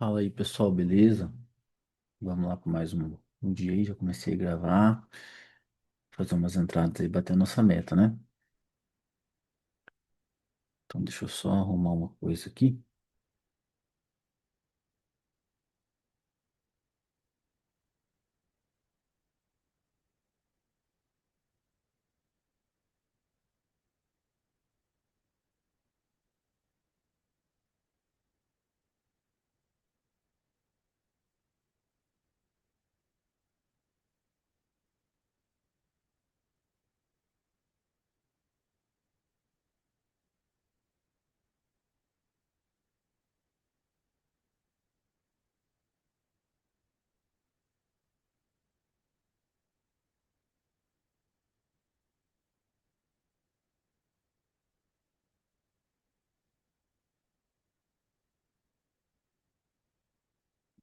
Fala aí, pessoal, beleza? Vamos lá para mais um dia aí. Já comecei a gravar, fazer umas entradas aí, bater a nossa meta, né? Então, deixa eu só arrumar uma coisa aqui.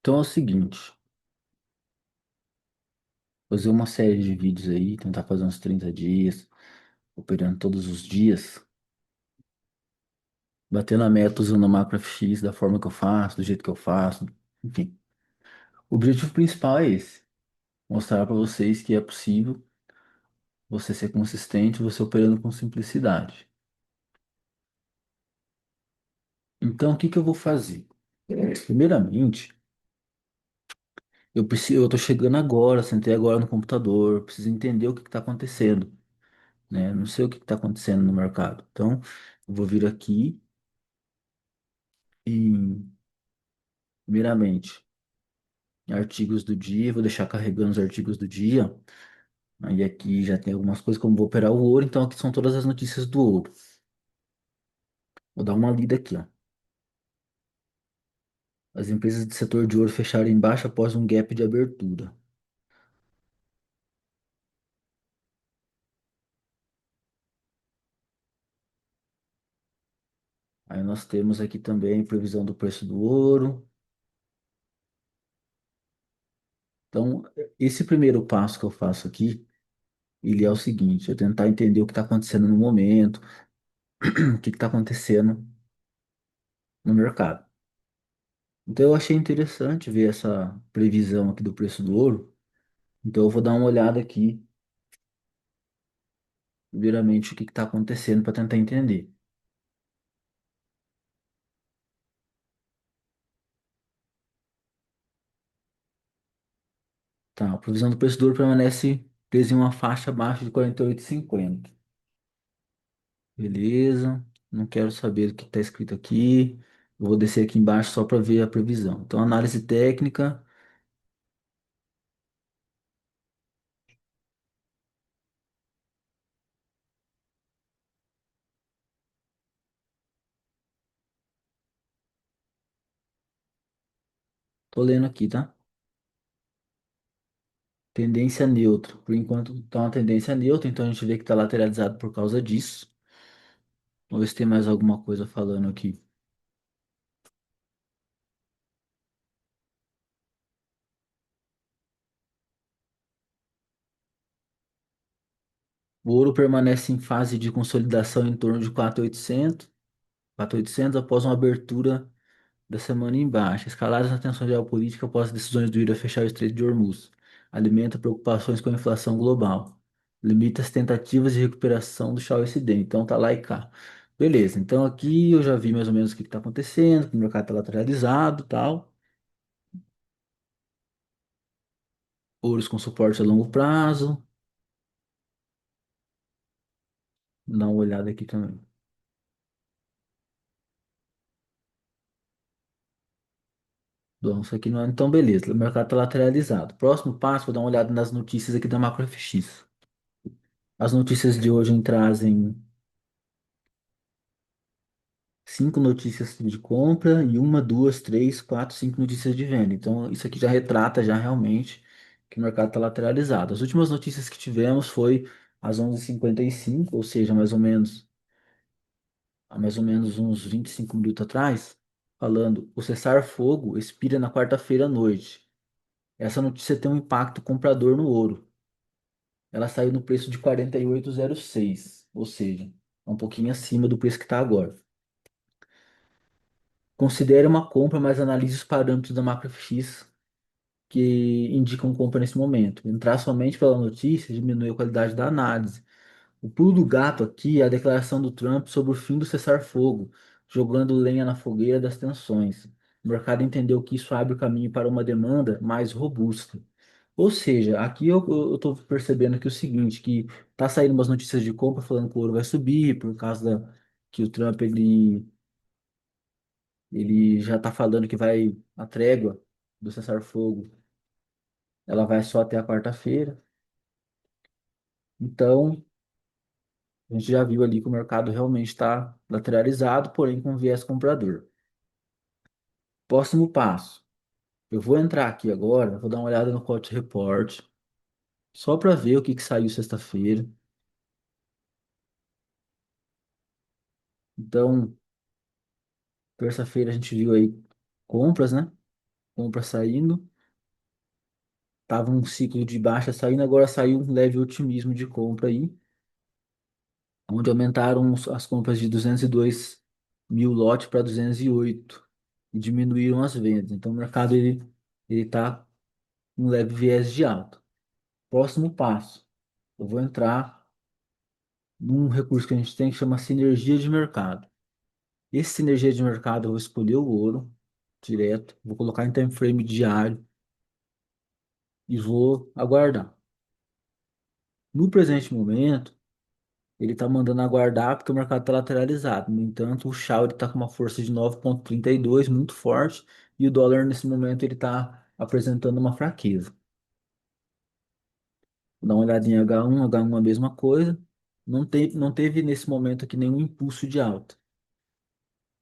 Então é o seguinte, fazer uma série de vídeos aí, tentar fazer uns 30 dias, operando todos os dias, batendo a meta usando a macro FX da forma que eu faço, do jeito que eu faço, enfim. O objetivo principal é esse, mostrar para vocês que é possível você ser consistente, você operando com simplicidade. Então, o que que eu vou fazer? Primeiramente, eu tô chegando agora, sentei agora no computador, preciso entender o que está acontecendo, né? Não sei o que está acontecendo no mercado. Então, eu vou vir aqui em, primeiramente, em artigos do dia, vou deixar carregando os artigos do dia. Aí aqui já tem algumas coisas como vou operar o ouro, então aqui são todas as notícias do ouro. Vou dar uma lida aqui, ó. As empresas do setor de ouro fecharam em baixa após um gap de abertura. Aí nós temos aqui também previsão do preço do ouro. Então, esse primeiro passo que eu faço aqui, ele é o seguinte, é tentar entender o que está acontecendo no momento, o que está acontecendo no mercado. Então, eu achei interessante ver essa previsão aqui do preço do ouro. Então, eu vou dar uma olhada aqui, primeiramente, o que está acontecendo para tentar entender. Tá, a previsão do preço do ouro permanece presa em uma faixa abaixo de 48,50. Beleza, não quero saber o que está escrito aqui. Eu vou descer aqui embaixo só para ver a previsão. Então, análise técnica, tô lendo aqui, tá? Tendência neutra. Por enquanto tá uma tendência neutra, então a gente vê que está lateralizado por causa disso. Vamos ver se tem mais alguma coisa falando aqui. O ouro permanece em fase de consolidação em torno de 4.800, 4.800 após uma abertura da semana em baixa. Escaladas na tensão geopolítica após as decisões do IRA fechar o Estreito de Hormuz. Alimenta preocupações com a inflação global. Limita as tentativas de recuperação do XAUSD. Então tá lá e cá. Beleza, então aqui eu já vi mais ou menos o que está acontecendo, que o mercado está lateralizado e tal. Ouros com suporte a longo prazo. Dá uma olhada aqui também. Bom, isso aqui não é. Então, beleza. O mercado está lateralizado. Próximo passo, vou dar uma olhada nas notícias aqui da MacroFX. As notícias de hoje trazem cinco notícias de compra e uma, duas, três, quatro, cinco notícias de venda. Então, isso aqui já retrata já realmente que o mercado está lateralizado. As últimas notícias que tivemos foi às 11h55, ou seja, há mais ou menos uns 25 minutos atrás, falando: o cessar-fogo expira na quarta-feira à noite. Essa notícia tem um impacto comprador no ouro. Ela saiu no preço de 48,06, ou seja, é um pouquinho acima do preço que está agora. Considere uma compra, mas analise os parâmetros da macro FX que indicam compra nesse momento. Entrar somente pela notícia diminui a qualidade da análise. O pulo do gato aqui é a declaração do Trump sobre o fim do cessar-fogo, jogando lenha na fogueira das tensões. O mercado entendeu que isso abre o caminho para uma demanda mais robusta. Ou seja, aqui eu estou percebendo que é o seguinte, que tá saindo umas notícias de compra falando que o ouro vai subir por causa que o Trump ele já está falando que vai a trégua do cessar-fogo, ela vai só até a quarta-feira. Então, a gente já viu ali que o mercado realmente está lateralizado, porém com viés comprador. Próximo passo. Eu vou entrar aqui agora, vou dar uma olhada no Hot Report, só para ver o que que saiu sexta-feira. Então, terça-feira a gente viu aí compras, né? Compras saindo. Tava um ciclo de baixa saindo, agora saiu um leve otimismo de compra aí, onde aumentaram as compras de 202 mil lotes para 208 e diminuíram as vendas. Então, o mercado ele tá com um leve viés de alta. Próximo passo, eu vou entrar num recurso que a gente tem que chama sinergia de mercado. Esse sinergia de mercado eu vou escolher o ouro direto, vou colocar em time frame diário e vou aguardar. No presente momento, ele está mandando aguardar porque o mercado está lateralizado. No entanto, o Shao está com uma força de 9,32 muito forte e o dólar nesse momento ele está apresentando uma fraqueza. Vou dar uma olhadinha em H1, H1 a mesma coisa. Não teve nesse momento aqui nenhum impulso de alta.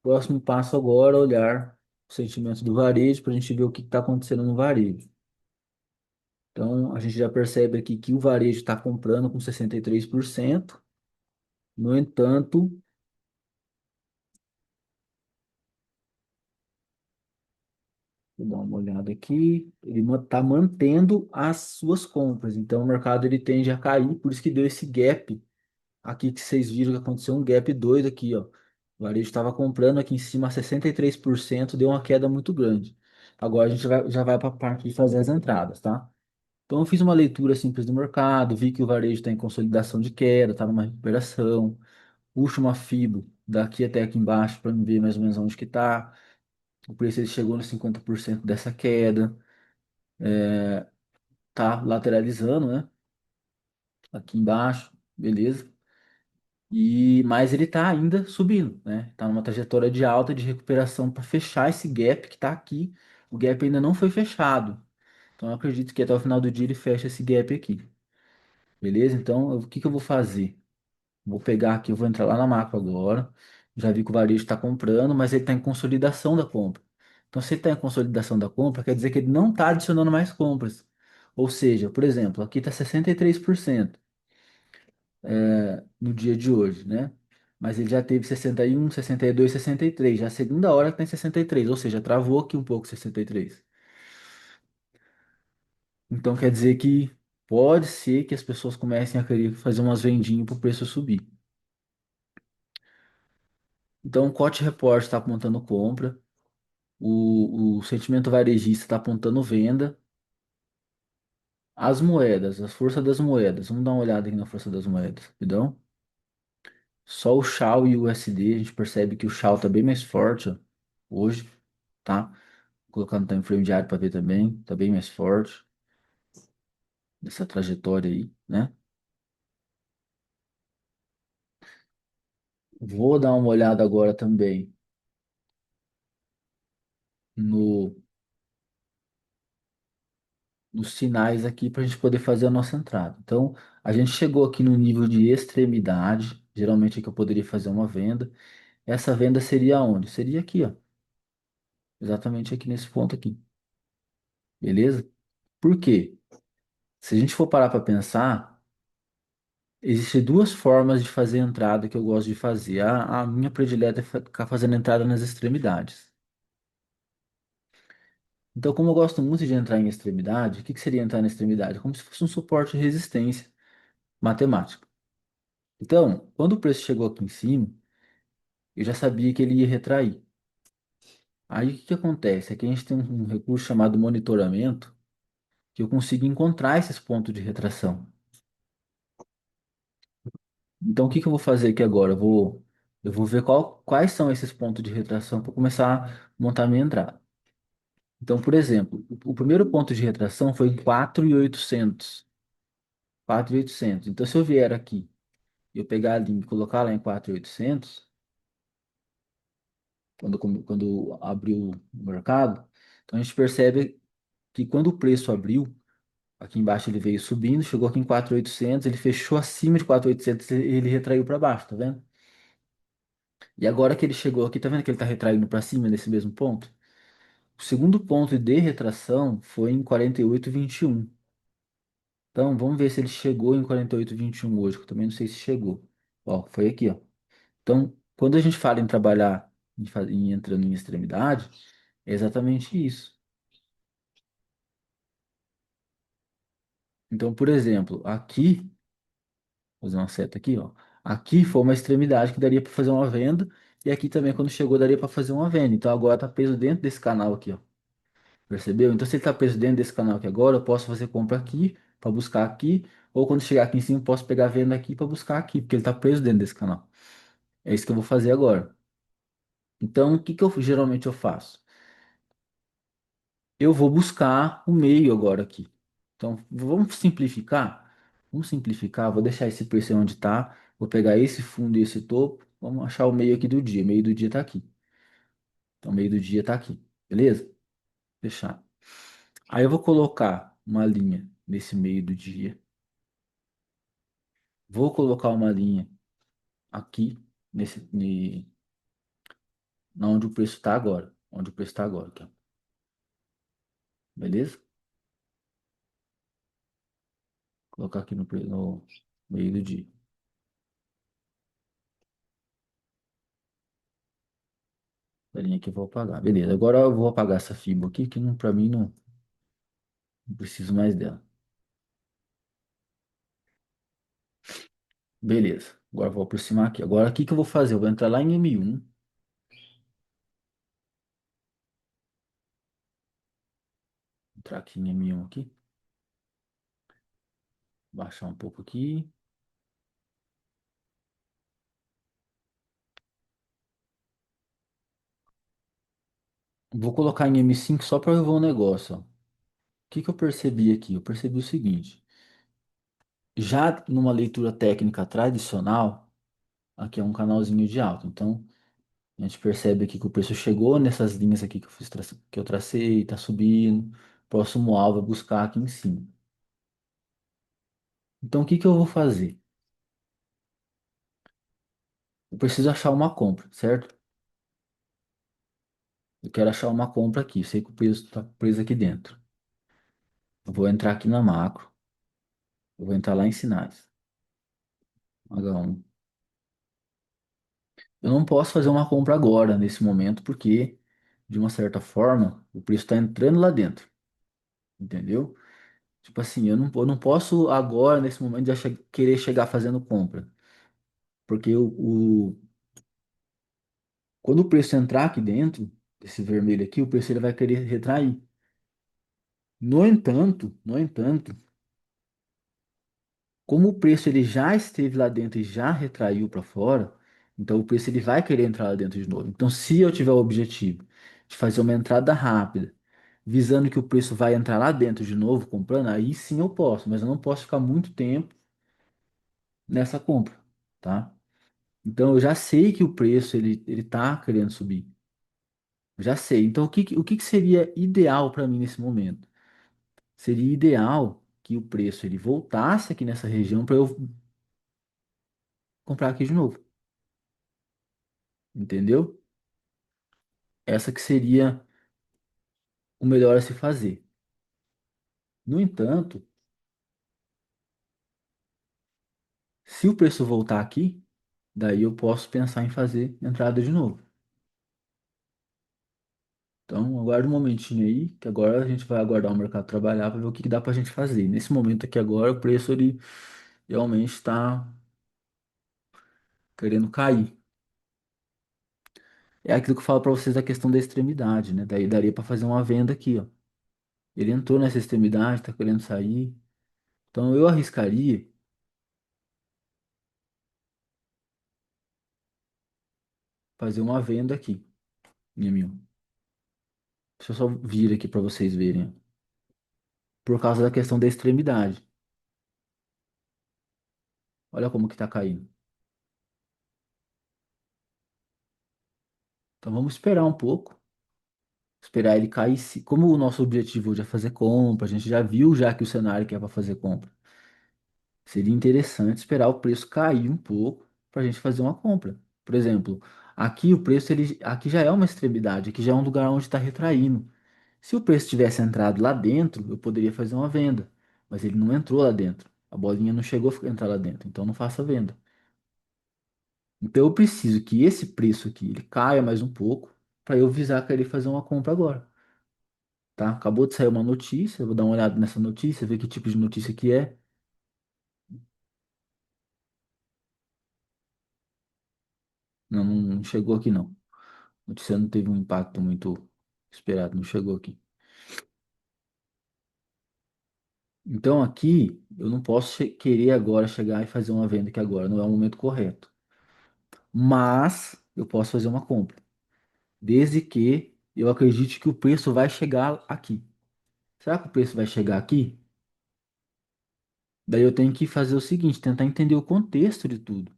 Próximo passo agora é olhar o sentimento do varejo para a gente ver o que está acontecendo no varejo. Então, a gente já percebe aqui que o varejo está comprando com 63%. No entanto, vou dar uma olhada aqui, ele está mantendo as suas compras. Então, o mercado ele tende a cair, por isso que deu esse gap aqui que vocês viram que aconteceu um gap doido aqui, ó. O varejo estava comprando aqui em cima a 63%, deu uma queda muito grande. Agora a gente já vai para a parte de fazer as entradas, tá? Então, eu fiz uma leitura simples do mercado, vi que o varejo está em consolidação de queda, está numa recuperação. Puxo uma FIBO daqui até aqui embaixo para ver mais ou menos onde que está. O preço ele chegou nos 50% dessa queda. Tá lateralizando, né? Aqui embaixo, beleza. Mas ele tá ainda subindo, né? Tá numa trajetória de alta de recuperação para fechar esse gap que tá aqui. O gap ainda não foi fechado. Então, eu acredito que até o final do dia ele fecha esse gap aqui. Beleza? Então, o que que eu vou fazer? Vou pegar aqui, eu vou entrar lá na macro agora. Já vi que o varejo está comprando, mas ele está em consolidação da compra. Então, se ele está em consolidação da compra, quer dizer que ele não está adicionando mais compras. Ou seja, por exemplo, aqui está 63% no dia de hoje, né? Mas ele já teve 61, 62, 63. Já é a segunda hora que está em 63, ou seja, travou aqui um pouco 63. Então, quer dizer que pode ser que as pessoas comecem a querer fazer umas vendinhas para o preço subir. Então, o Cote Report está apontando compra. O sentimento varejista está apontando venda. As moedas, as forças das moedas. Vamos dar uma olhada aqui na força das moedas, rapidão. Só o Shao e o USD, a gente percebe que o Shao está bem mais forte, ó, hoje, tá? Vou colocar no time frame diário para ver também, tá bem mais forte nessa trajetória aí, né? Vou dar uma olhada agora também no, nos sinais aqui para a gente poder fazer a nossa entrada. Então, a gente chegou aqui no nível de extremidade, geralmente aqui eu poderia fazer uma venda. Essa venda seria onde? Seria aqui, ó. Exatamente aqui nesse ponto aqui. Beleza? Por quê? Se a gente for parar para pensar, existem duas formas de fazer entrada que eu gosto de fazer. A minha predileta é ficar fazendo entrada nas extremidades. Então, como eu gosto muito de entrar em extremidade, o que que seria entrar na extremidade? Como se fosse um suporte de resistência matemática. Então, quando o preço chegou aqui em cima, eu já sabia que ele ia retrair. Aí o que que acontece? É que a gente tem um recurso chamado monitoramento, que eu consigo encontrar esses pontos de retração. Então o que que eu vou fazer aqui agora? Eu vou ver quais são esses pontos de retração para começar a montar minha entrada. Então, por exemplo, o primeiro ponto de retração foi em 4.800. 4.800. Então, se eu vier aqui e eu pegar a linha e colocar lá em 4.800, quando abriu o mercado, então a gente percebe que quando o preço abriu, aqui embaixo ele veio subindo, chegou aqui em 4.800, ele fechou acima de 4.800, ele retraiu para baixo, tá vendo? E agora que ele chegou aqui, tá vendo que ele está retraindo para cima nesse mesmo ponto? O segundo ponto de retração foi em 48,21. Então, vamos ver se ele chegou em 48,21 hoje, que eu também não sei se chegou. Ó, foi aqui, ó. Então, quando a gente fala em trabalhar em entrando em extremidade, é exatamente isso. Então, por exemplo, aqui, vou fazer uma seta aqui, ó. Aqui foi uma extremidade que daria para fazer uma venda, e aqui também, quando chegou, daria para fazer uma venda. Então, agora tá preso dentro desse canal aqui, ó. Percebeu? Então, se ele tá preso dentro desse canal aqui agora, eu posso fazer compra aqui, para buscar aqui, ou quando chegar aqui em cima, eu posso pegar a venda aqui para buscar aqui, porque ele tá preso dentro desse canal. É isso que eu vou fazer agora. Então, o que que eu geralmente eu faço? Eu vou buscar o meio agora aqui. Então, vamos simplificar? Vamos simplificar, vou deixar esse preço aí onde está. Vou pegar esse fundo e esse topo. Vamos achar o meio aqui do dia. O meio do dia está aqui. Então, o meio do dia está aqui. Beleza? Fechar. Aí eu vou colocar uma linha nesse meio do dia. Vou colocar uma linha aqui, onde o preço está agora. Onde o preço está agora. Aqui, ó. Beleza? Colocar aqui no meio do dia. A linha que eu vou apagar. Beleza. Agora eu vou apagar essa fibra aqui, que não, para mim não preciso mais dela. Beleza. Agora eu vou aproximar aqui. Agora o que que eu vou fazer? Eu vou entrar lá em M1. Entrar aqui em M1 aqui. Baixar um pouco aqui. Vou colocar em M5 só para ver um negócio, ó. O que que eu percebi aqui? Eu percebi o seguinte. Já numa leitura técnica tradicional, aqui é um canalzinho de alta. Então, a gente percebe aqui que o preço chegou nessas linhas aqui que que eu tracei, está subindo. Próximo alvo é buscar aqui em cima. Então, o que que eu vou fazer? Eu preciso achar uma compra, certo? Eu quero achar uma compra aqui. Sei que o preço está preso aqui dentro. Eu vou entrar aqui na macro. Eu vou entrar lá em sinais. H1. Eu não posso fazer uma compra agora, nesse momento, porque, de uma certa forma, o preço está entrando lá dentro. Entendeu? Tipo assim, eu não posso agora, nesse momento, já querer chegar fazendo compra. Porque quando o preço entrar aqui dentro, esse vermelho aqui, o preço ele vai querer retrair. No entanto, como o preço ele já esteve lá dentro e já retraiu para fora, então o preço ele vai querer entrar lá dentro de novo. Então, se eu tiver o objetivo de fazer uma entrada rápida, visando que o preço vai entrar lá dentro de novo comprando, aí sim eu posso, mas eu não posso ficar muito tempo nessa compra, tá? Então eu já sei que o preço ele tá querendo subir. Eu já sei. Então o que que seria ideal para mim nesse momento? Seria ideal que o preço ele voltasse aqui nessa região para eu comprar aqui de novo. Entendeu? Essa que seria o melhor a se fazer. No entanto, se o preço voltar aqui, daí eu posso pensar em fazer entrada de novo. Então, aguarda um momentinho aí, que agora a gente vai aguardar o mercado trabalhar para ver o que que dá para a gente fazer. Nesse momento aqui agora, o preço ele realmente está querendo cair. É aquilo que eu falo para vocês da questão da extremidade, né? Daí daria para fazer uma venda aqui, ó. Ele entrou nessa extremidade, tá querendo sair. Então eu arriscaria fazer uma venda aqui, minha mil. Deixa eu só vir aqui para vocês verem, ó. Por causa da questão da extremidade. Olha como que tá caindo. Então vamos esperar um pouco. Esperar ele cair. Como o nosso objetivo hoje é fazer compra, a gente já viu já que o cenário que é para fazer compra. Seria interessante esperar o preço cair um pouco para a gente fazer uma compra. Por exemplo, aqui o preço aqui já é uma extremidade, aqui já é um lugar onde está retraindo. Se o preço tivesse entrado lá dentro, eu poderia fazer uma venda, mas ele não entrou lá dentro. A bolinha não chegou a entrar lá dentro, então não faça venda. Então eu preciso que esse preço aqui ele caia mais um pouco para eu visar querer fazer uma compra agora, tá? Acabou de sair uma notícia, eu vou dar uma olhada nessa notícia, ver que tipo de notícia que é. Não, não chegou aqui não. A notícia não teve um impacto muito esperado, não chegou aqui. Então aqui eu não posso querer agora chegar e fazer uma venda que agora não é o momento correto. Mas eu posso fazer uma compra, desde que eu acredite que o preço vai chegar aqui. Será que o preço vai chegar aqui? Daí eu tenho que fazer o seguinte, tentar entender o contexto de tudo.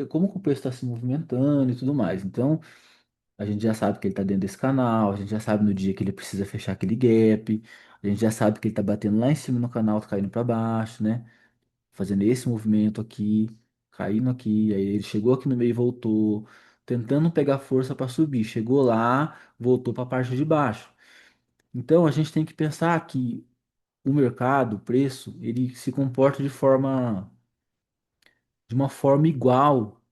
Como que o preço está se movimentando e tudo mais. Então, a gente já sabe que ele está dentro desse canal, a gente já sabe no dia que ele precisa fechar aquele gap, a gente já sabe que ele está batendo lá em cima no canal, tá caindo para baixo, né? Fazendo esse movimento aqui, caindo aqui, aí ele chegou aqui no meio e voltou, tentando pegar força para subir. Chegou lá, voltou para a parte de baixo. Então, a gente tem que pensar que o mercado, o preço, ele se comporta de uma forma igual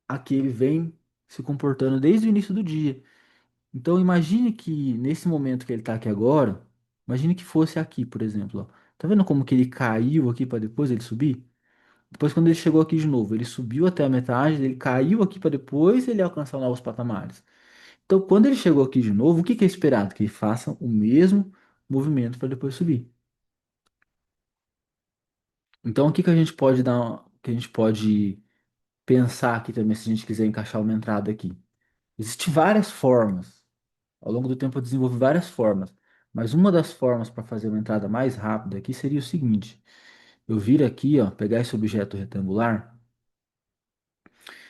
a que ele vem se comportando desde o início do dia. Então imagine que nesse momento que ele está aqui agora, imagine que fosse aqui, por exemplo, ó. Tá vendo como que ele caiu aqui para depois ele subir? Depois quando ele chegou aqui de novo, ele subiu até a metade, ele caiu aqui para depois ele alcançar novos patamares. Então quando ele chegou aqui de novo, o que que é esperado? Que ele faça o mesmo movimento para depois subir. Então o que que a gente pode que a gente pode pensar aqui também se a gente quiser encaixar uma entrada aqui? Existem várias formas. Ao longo do tempo eu desenvolvi várias formas, mas uma das formas para fazer uma entrada mais rápida aqui seria o seguinte: eu vir aqui, ó, pegar esse objeto retangular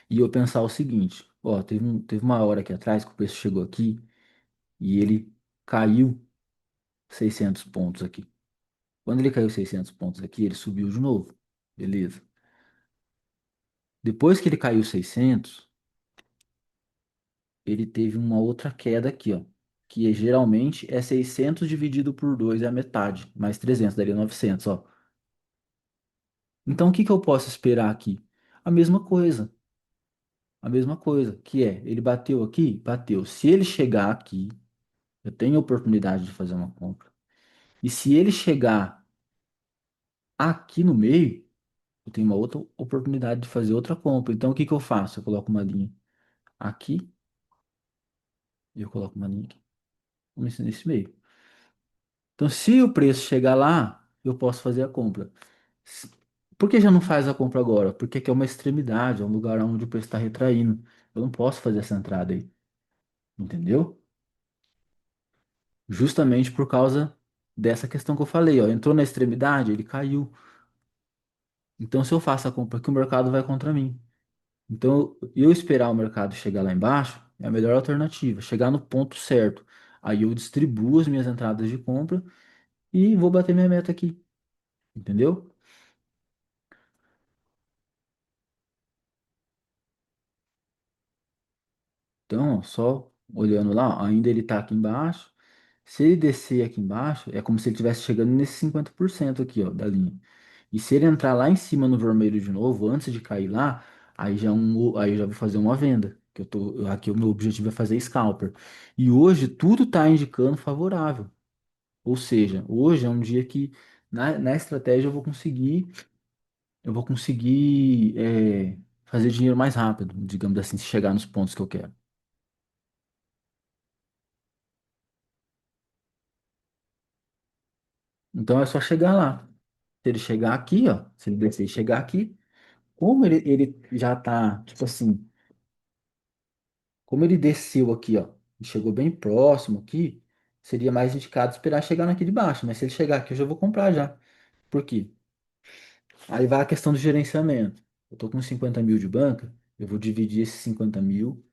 e eu pensar o seguinte, ó, teve uma hora aqui atrás que o preço chegou aqui e ele caiu 600 pontos aqui. Quando ele caiu 600 pontos aqui, ele subiu de novo. Beleza. Depois que ele caiu 600, ele teve uma outra queda aqui, ó, geralmente é 600 dividido por 2 é a metade, mais 300 daria 900, ó. Então, o que que eu posso esperar aqui? A mesma coisa, a mesma coisa, que é, ele bateu aqui, bateu. Se ele chegar aqui, eu tenho a oportunidade de fazer uma compra. E se ele chegar aqui no meio, eu tenho uma outra oportunidade de fazer outra compra. Então, o que que eu faço? Eu coloco uma linha aqui e eu coloco uma linha aqui, nesse meio. Então, se o preço chegar lá, eu posso fazer a compra. S- Por que já não faz a compra agora? Porque aqui é uma extremidade, é um lugar onde o preço está retraindo. Eu não posso fazer essa entrada aí. Entendeu? Justamente por causa dessa questão que eu falei, ó, entrou na extremidade, ele caiu. Então, se eu faço a compra aqui, o mercado vai contra mim. Então, eu esperar o mercado chegar lá embaixo é a melhor alternativa, chegar no ponto certo. Aí eu distribuo as minhas entradas de compra e vou bater minha meta aqui, entendeu? Então, ó, só olhando lá, ainda ele está aqui embaixo. Se ele descer aqui embaixo, é como se ele estivesse chegando nesse 50% aqui, ó, da linha. E se ele entrar lá em cima no vermelho de novo, antes de cair lá, aí eu já vou fazer uma venda. Que aqui o meu objetivo é fazer scalper. E hoje tudo está indicando favorável. Ou seja, hoje é um dia que na estratégia eu vou conseguir fazer dinheiro mais rápido, digamos assim, se chegar nos pontos que eu quero. Então é só chegar lá. Se ele chegar aqui, ó, se ele descer e chegar aqui, como ele já tá, tipo assim, como ele desceu aqui, ó, e chegou bem próximo aqui, seria mais indicado esperar chegar naquele de baixo. Mas se ele chegar aqui, eu já vou comprar já. Por quê? Aí vai a questão do gerenciamento. Eu tô com 50 mil de banca, eu vou dividir esses 50 mil,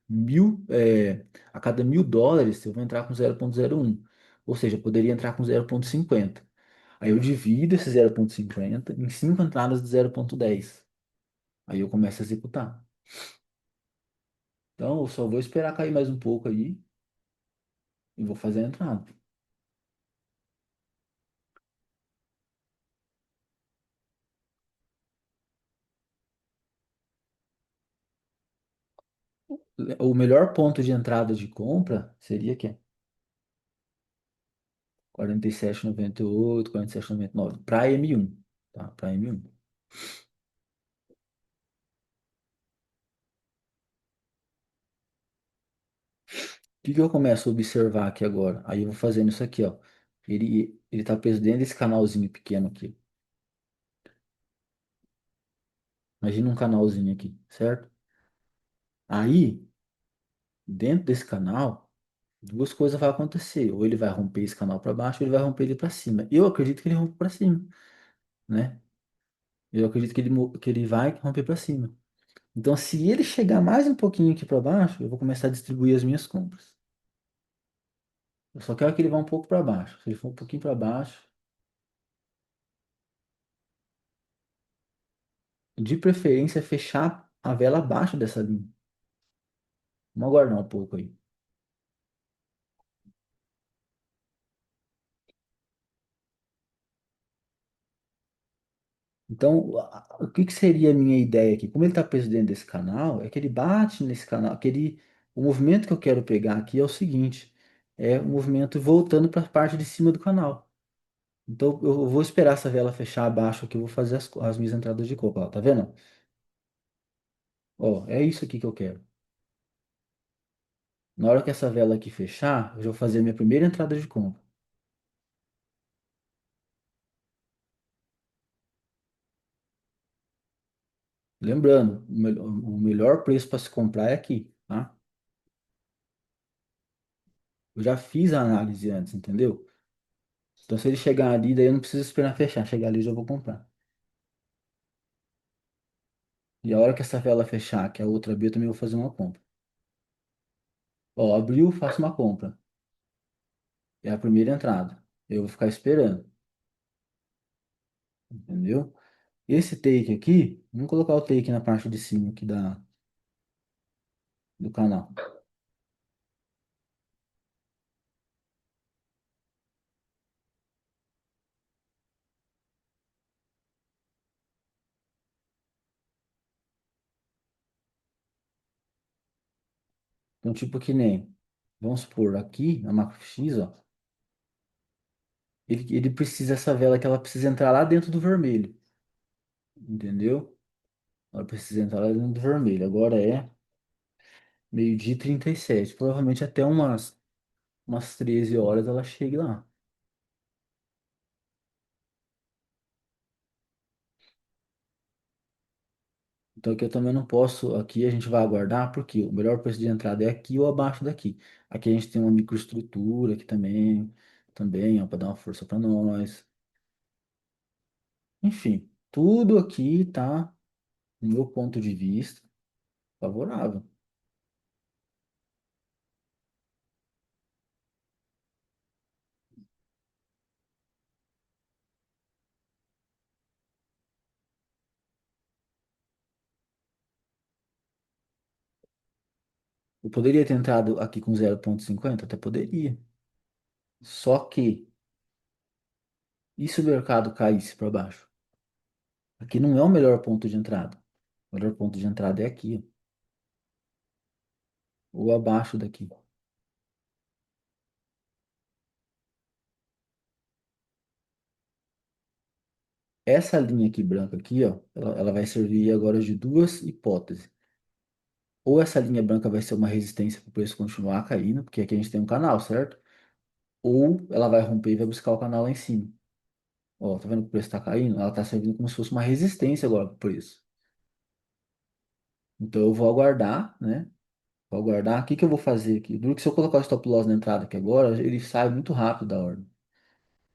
a cada US$ 1.000 eu vou entrar com 0,01. Ou seja, eu poderia entrar com 0,50. Aí eu divido esse 0,50 em 5 entradas de 0,10. Aí eu começo a executar. Então eu só vou esperar cair mais um pouco aí e vou fazer a entrada. O melhor ponto de entrada de compra seria aqui, 47,98, 47,99 para M1, tá? Para M1. Que eu começo a observar aqui agora? Aí eu vou fazendo isso aqui, ó. Ele tá preso dentro desse canalzinho pequeno aqui. Imagina um canalzinho aqui, certo? Aí, dentro desse canal, duas coisas vão acontecer. Ou ele vai romper esse canal para baixo, ou ele vai romper ele para cima. Eu acredito que ele rompe para cima, né? Eu acredito que ele vai romper para cima. Então, se ele chegar mais um pouquinho aqui para baixo, eu vou começar a distribuir as minhas compras. Eu só quero que ele vá um pouco para baixo. Se ele for um pouquinho para baixo, de preferência, fechar a vela abaixo dessa linha. Vamos aguardar um pouco aí. Então, o que que seria a minha ideia aqui? Como ele está preso dentro desse canal, é que ele bate nesse canal, o movimento que eu quero pegar aqui é o seguinte, é o movimento voltando para a parte de cima do canal. Então, eu vou esperar essa vela fechar abaixo aqui, eu vou fazer as minhas entradas de copa, ó, tá vendo? Ó, é isso aqui que eu quero. Na hora que essa vela aqui fechar, eu já vou fazer a minha primeira entrada de compra. Lembrando, o melhor preço para se comprar é aqui, tá? Eu já fiz a análise antes, entendeu? Então, se ele chegar ali, daí eu não preciso esperar fechar. Chegar ali, eu já vou comprar. E a hora que essa vela fechar, que é a outra abrir, eu também vou fazer uma compra. Ó, abriu, faço uma compra. É a primeira entrada. Eu vou ficar esperando, entendeu? Esse take aqui, vamos colocar o take na parte de cima aqui do canal. Então, tipo que nem, vamos supor, aqui, na macro X, ó, ele precisa, essa vela que ela precisa entrar lá dentro do vermelho, entendeu? Ela precisa entrar lá dentro do vermelho. Agora é meio-dia e 37. Provavelmente até umas 13 horas ela chegue lá. Então aqui eu também não posso, aqui a gente vai aguardar, porque o melhor preço de entrada é aqui ou abaixo daqui. Aqui a gente tem uma microestrutura aqui também, ó, para dar uma força para nós. Enfim, tudo aqui tá, no meu ponto de vista, favorável. Eu poderia ter entrado aqui com 0,50, até poderia. Só que, e se o mercado caísse para baixo? Aqui não é o melhor ponto de entrada. O melhor ponto de entrada é aqui, ó, ou abaixo daqui. Essa linha aqui branca aqui, ó, ela vai servir agora de duas hipóteses. Ou essa linha branca vai ser uma resistência para o preço continuar caindo, porque aqui a gente tem um canal, certo? Ou ela vai romper e vai buscar o canal lá em cima. Ó, tá vendo que o preço tá caindo? Ela tá servindo como se fosse uma resistência agora pro preço. Então eu vou aguardar, né? Vou aguardar. O que que eu vou fazer aqui? Duro que se eu colocar o stop loss na entrada aqui agora, ele sai muito rápido da ordem.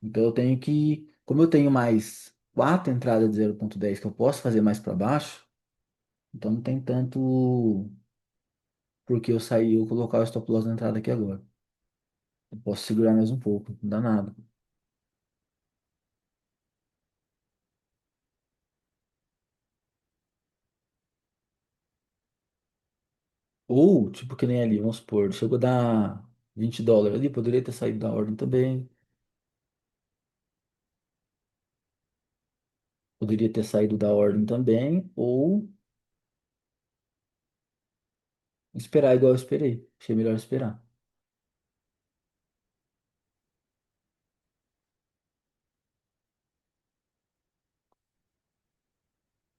Então eu tenho que, como eu tenho mais quatro entradas de 0,10 que eu posso fazer mais para baixo, então não tem tanto porque eu sair eu colocar o stop loss na entrada aqui agora. Eu posso segurar mais um pouco, não dá nada. Ou, tipo, que nem ali, vamos supor, chegou a dar US$ 20 ali, poderia ter saído da ordem também. Poderia ter saído da ordem também, ou esperar igual eu esperei. Achei melhor esperar.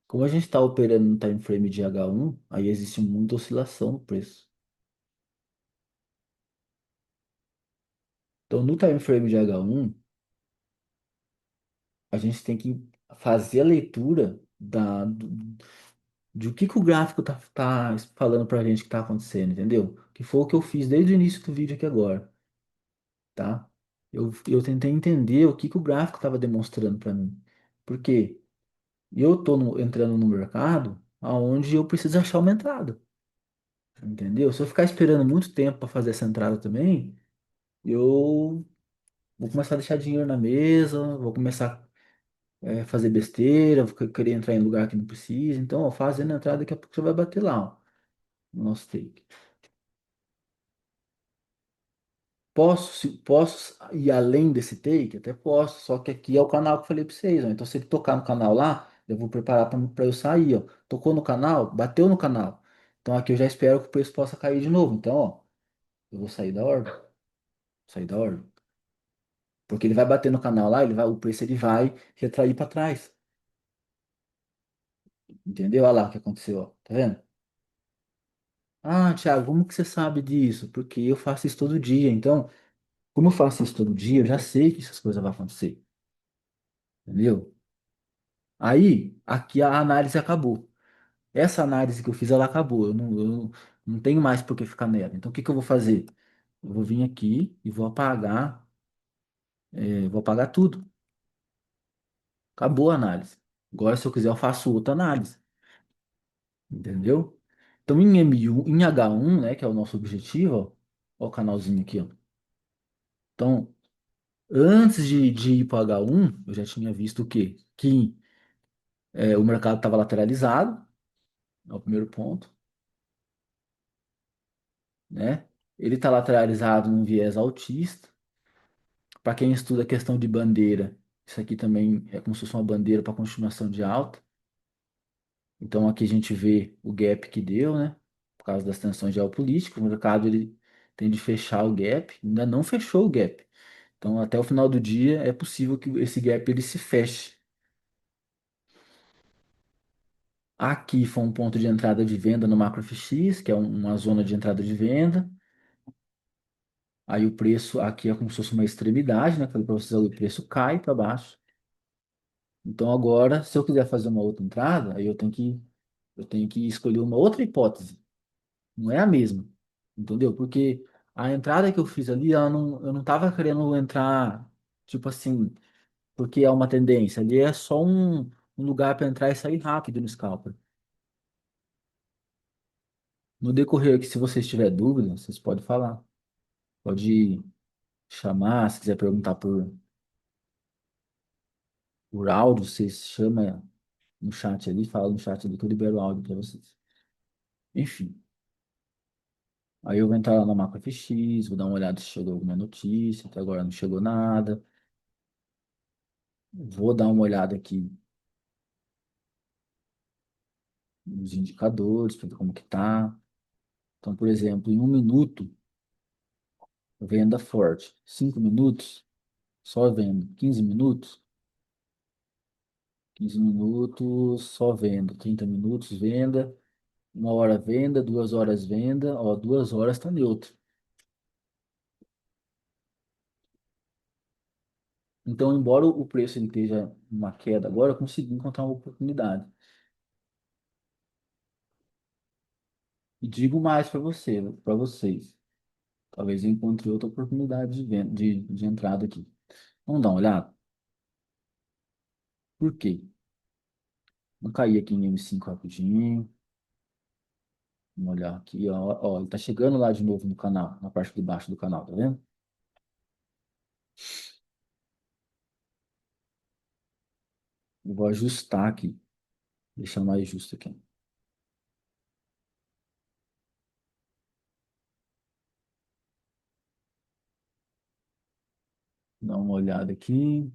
Como a gente está operando no time frame de H1, aí existe muita oscilação no preço. Então, no time frame de H1, a gente tem que fazer a leitura de o que o gráfico tá falando pra gente que tá acontecendo, entendeu? Que foi o que eu fiz desde o início do vídeo aqui agora, tá? Eu tentei entender o que o gráfico estava demonstrando para mim. Porque eu tô entrando no mercado aonde eu preciso achar uma entrada, entendeu? Se eu ficar esperando muito tempo para fazer essa entrada também, eu vou começar a deixar dinheiro na mesa, vou começar a fazer besteira, vou querer entrar em lugar que não precisa. Então, ó, fazendo a entrada, daqui a pouco você vai bater lá, ó, no nosso take. Posso, posso ir além desse take? Até posso, só que aqui é o canal que eu falei para vocês, ó. Então, se ele tocar no canal lá, eu vou preparar para eu sair, ó. Tocou no canal, bateu no canal. Então, aqui eu já espero que o preço possa cair de novo. Então, ó, eu vou sair da ordem, sair da ordem. Porque ele vai bater no canal lá, o preço ele vai retrair para trás. Entendeu? Olha lá o que aconteceu, ó. Tá vendo? Ah, Thiago, como que você sabe disso? Porque eu faço isso todo dia. Então, como eu faço isso todo dia, eu já sei que essas coisas vão acontecer. Entendeu? Aí, aqui a análise acabou. Essa análise que eu fiz, ela acabou. Eu não tenho mais por que ficar nela. Então, o que que eu vou fazer? Eu vou vir aqui e vou apagar tudo. Acabou a análise. Agora, se eu quiser, eu faço outra análise. Entendeu? Então, em M1, em H1, né, que é o nosso objetivo, ó o canalzinho aqui, ó. Então, antes de ir para o H1, eu já tinha visto o quê? Que o mercado estava lateralizado, é o primeiro ponto, né? Ele está lateralizado num viés altista. Para quem estuda a questão de bandeira, isso aqui também é como se fosse uma bandeira para continuação de alta. Então aqui a gente vê o gap que deu, né? Por causa das tensões geopolíticas, o mercado ele tem de fechar o gap, ainda não fechou o gap. Então até o final do dia é possível que esse gap ele se feche. Aqui foi um ponto de entrada de venda no macro FX, que é uma zona de entrada de venda. Aí o preço aqui é como se fosse uma extremidade, né? Falei para vocês, ali, o preço cai para baixo. Então agora, se eu quiser fazer uma outra entrada, aí eu tenho que escolher uma outra hipótese. Não é a mesma. Entendeu? Porque a entrada que eu fiz ali, eu não tava querendo entrar, tipo assim, porque é uma tendência. Ali é só um lugar para entrar e sair rápido no scalper. No decorrer aqui, se vocês tiverem dúvida, vocês podem falar. Pode chamar, se quiser perguntar por áudio, vocês chamam no chat ali, fala no chat ali que eu libero o áudio para vocês. Enfim. Aí eu vou entrar lá na Macro FX, vou dar uma olhada se chegou alguma notícia, até agora não chegou nada. Vou dar uma olhada aqui nos indicadores, para ver como que tá. Então, por exemplo, em 1 minuto, venda forte. 5 minutos, só venda. 15 minutos, 15 minutos, só venda. 30 minutos, venda. 1 hora, venda. 2 horas, venda. Ó, 2 horas está neutro. Então, embora o preço ele esteja uma queda agora, eu consegui encontrar uma oportunidade. E digo mais para você, para vocês. Talvez eu encontre outra oportunidade de, de entrada aqui. Vamos dar uma olhada? Por quê? Vamos cair aqui em M5 rapidinho. Vamos olhar aqui, ó. Ó, ele tá chegando lá de novo no canal, na parte de baixo do canal, tá vendo? Eu vou ajustar aqui. Deixar mais justo aqui. Dá uma olhada aqui.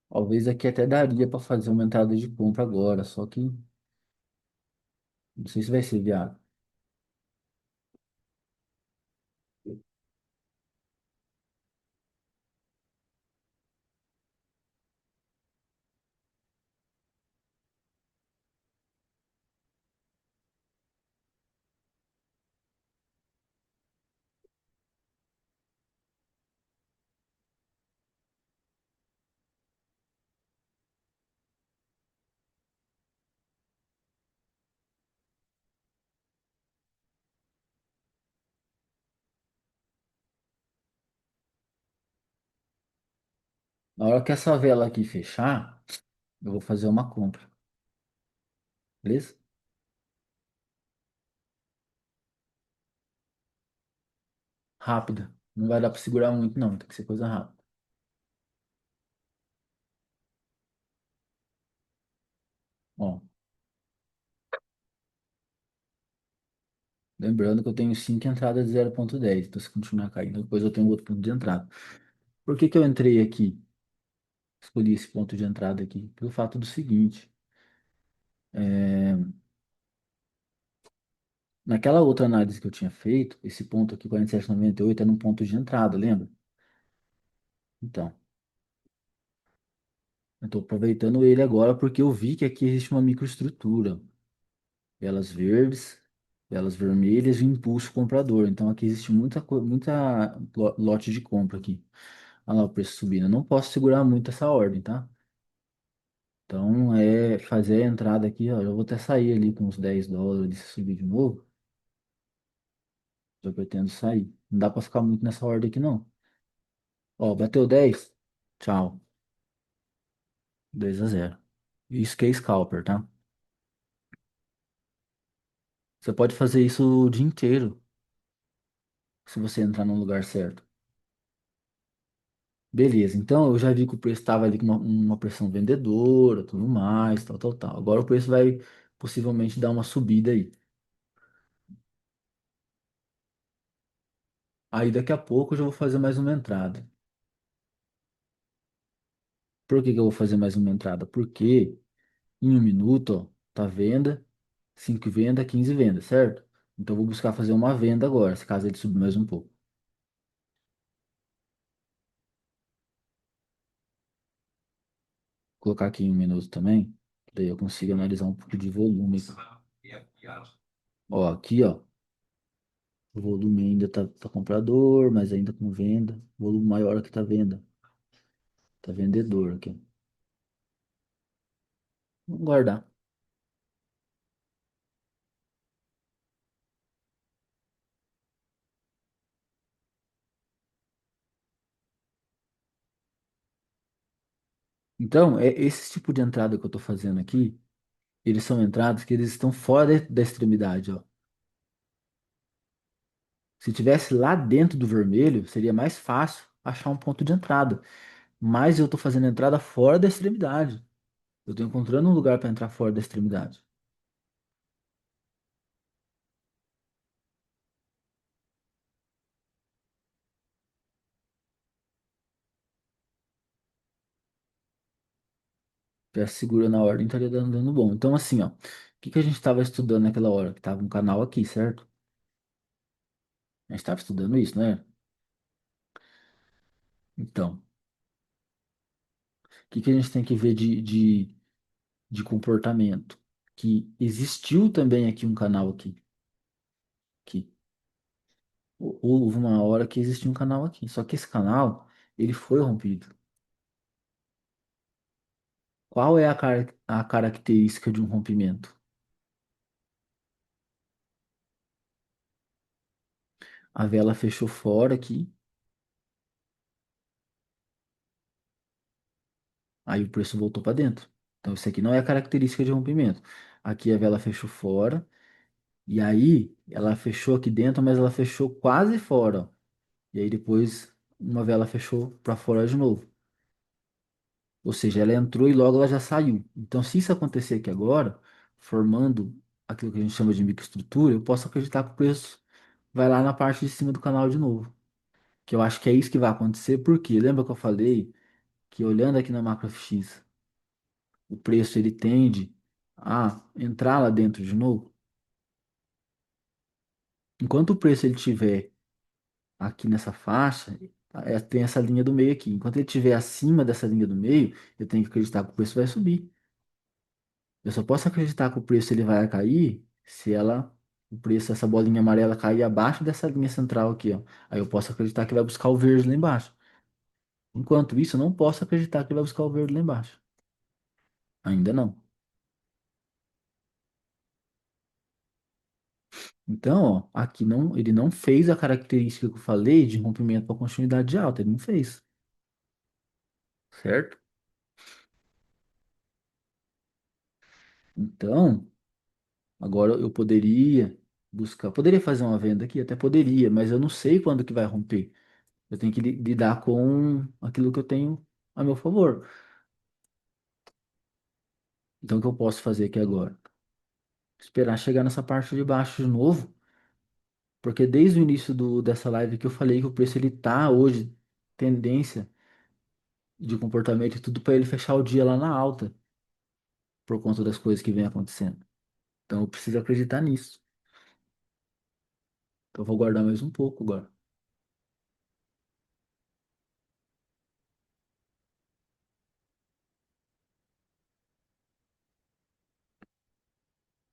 Talvez aqui até daria para fazer uma entrada de compra agora, só que não sei se vai ser viável. Na hora que essa vela aqui fechar, eu vou fazer uma compra, beleza? Rápida. Não vai dar para segurar muito, não. Tem que ser coisa rápida. Ó, lembrando que eu tenho 5 entradas de 0,10. Então, se continuar caindo, depois eu tenho outro ponto de entrada. Por que que eu entrei aqui? Escolhi esse ponto de entrada aqui. Pelo fato do seguinte. Naquela outra análise que eu tinha feito, esse ponto aqui, 47,98, era um ponto de entrada, lembra? Então, eu estou aproveitando ele agora porque eu vi que aqui existe uma microestrutura. Velas verdes, velas vermelhas e impulso comprador. Então aqui existe muita lote de compra aqui. Olha lá o preço subindo. Eu não posso segurar muito essa ordem, tá? Então é fazer a entrada aqui, ó. Eu vou até sair ali com uns US$ 10 se subir de novo. Já pretendo sair. Não dá para ficar muito nessa ordem aqui, não. Ó, bateu 10. Tchau. 2-0. Isso que é scalper, tá? Você pode fazer isso o dia inteiro, se você entrar no lugar certo. Beleza, então eu já vi que o preço estava ali com uma pressão vendedora, tudo mais, tal, tal, tal. Agora o preço vai possivelmente dar uma subida aí. Aí daqui a pouco eu já vou fazer mais uma entrada. Por que que eu vou fazer mais uma entrada? Porque em um minuto, ó, tá venda, 5 venda, 15 vendas, certo? Então eu vou buscar fazer uma venda agora, se caso ele subir mais um pouco. Vou colocar aqui em um minuto também, daí eu consigo analisar um pouco de volume. Ó, aqui, ó. O volume ainda tá comprador, mas ainda com venda. O volume maior que tá venda. Tá vendedor aqui. Vamos guardar. Então, é esse tipo de entrada que eu tô fazendo aqui, eles são entradas que eles estão fora da extremidade, ó. Se tivesse lá dentro do vermelho, seria mais fácil achar um ponto de entrada. Mas eu tô fazendo entrada fora da extremidade. Eu tô encontrando um lugar para entrar fora da extremidade. Já segura na ordem, estaria dando bom. Então, assim, ó, o que que a gente estava estudando naquela hora? Que tava um canal aqui, certo? A gente estava estudando isso, né? Então, o que que a gente tem que ver de comportamento? Que existiu também aqui um canal aqui. Houve uma hora que existia um canal aqui. Só que esse canal, ele foi rompido. Qual é a característica de um rompimento? A vela fechou fora aqui, aí o preço voltou para dentro. Então isso aqui não é a característica de rompimento. Aqui a vela fechou fora, e aí ela fechou aqui dentro, mas ela fechou quase fora, ó. E aí depois uma vela fechou para fora de novo. Ou seja, ela entrou e logo ela já saiu. Então, se isso acontecer aqui agora, formando aquilo que a gente chama de microestrutura, eu posso acreditar que o preço vai lá na parte de cima do canal de novo. Que eu acho que é isso que vai acontecer, porque lembra que eu falei que olhando aqui na macro FX, o preço ele tende a entrar lá dentro de novo? Enquanto o preço ele tiver aqui nessa faixa, tem essa linha do meio aqui. Enquanto ele estiver acima dessa linha do meio, eu tenho que acreditar que o preço vai subir. Eu só posso acreditar que o preço ele vai cair se o preço, essa bolinha amarela cair abaixo dessa linha central aqui, ó. Aí eu posso acreditar que vai buscar o verde lá embaixo. Enquanto isso, eu não posso acreditar que vai buscar o verde lá embaixo. Ainda não. Então, ó, aqui não, ele não fez a característica que eu falei de rompimento para continuidade de alta, ele não fez, certo? Então, agora eu poderia buscar, poderia fazer uma venda aqui, até poderia, mas eu não sei quando que vai romper. Eu tenho que lidar com aquilo que eu tenho a meu favor. Então, o que eu posso fazer aqui agora? Esperar chegar nessa parte de baixo de novo, porque desde o início dessa live que eu falei que o preço ele tá hoje tendência de comportamento e tudo para ele fechar o dia lá na alta, por conta das coisas que vem acontecendo. Então, eu preciso acreditar nisso. Então, eu vou guardar mais um pouco agora.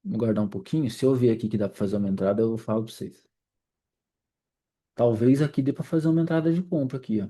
Vou guardar um pouquinho. Se eu ver aqui que dá para fazer uma entrada, eu falo para vocês. Talvez aqui dê para fazer uma entrada de compra aqui, ó.